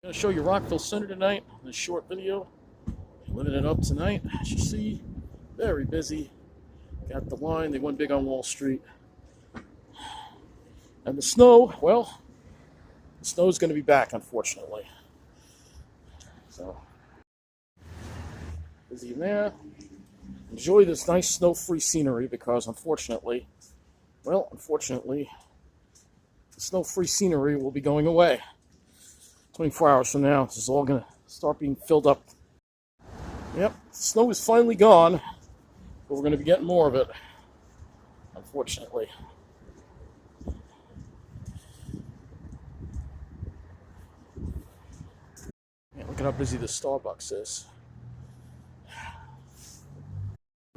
I'm going to show you Rockville Center tonight in this short video. Living it up tonight, as you see. Very busy. Got the line. They went big on Wall Street. And the snow, well, the snow's going to be back, unfortunately. So, busy in there. Enjoy this nice snow-free scenery because, unfortunately, the snow-free scenery will be going away. 24 hours from now, this is all going to start being filled up. Yep, snow is finally gone, but we're going to be getting more of it, unfortunately. Yeah, look at how busy this Starbucks is.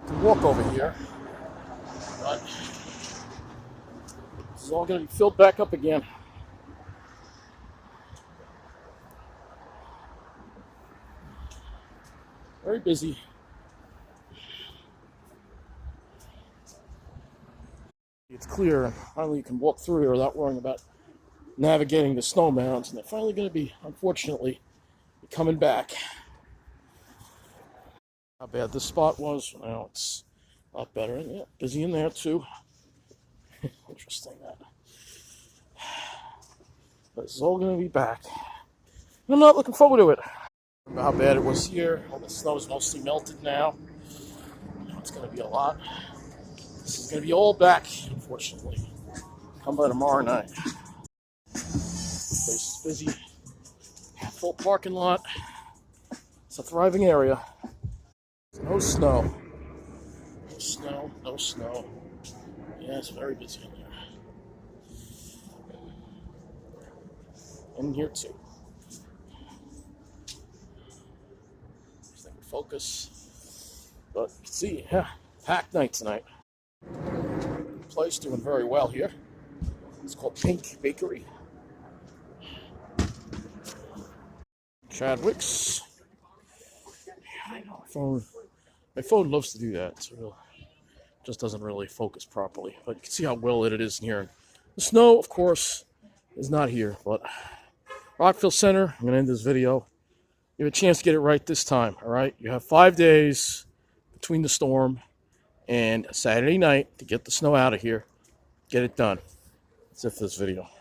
You can walk over here, but this is all going to be filled back up again. Very busy. It's clear, and finally you can walk through here without worrying about navigating the snow mounds, and they're finally going to be, unfortunately, coming back. How bad this spot was, well, it's a lot better. Yeah, busy in there too. Interesting that. But this is all going to be back. I'm not looking forward to it. Remember how bad it was here. All the snow is mostly melted now. It's going to be a lot. This is going to be all back, unfortunately. Come by tomorrow night. Place is busy. Full parking lot. It's a thriving area. No snow. No snow. No snow. Yeah, it's very busy in there. In here too. Focus. But you can see, yeah, packed night tonight. Place doing very well here. It's called Pink Bakery. Chadwick's. Yeah, I know. My phone loves to do that. It's just doesn't really focus properly. But you can see how well lit it is in here. The snow, of course, is not here. But Rockville Center, I'm going to end this video. You have a chance to get it right this time, all right? You have 5 days between the storm and Saturday night to get the snow out of here. Get it done. That's it for this video.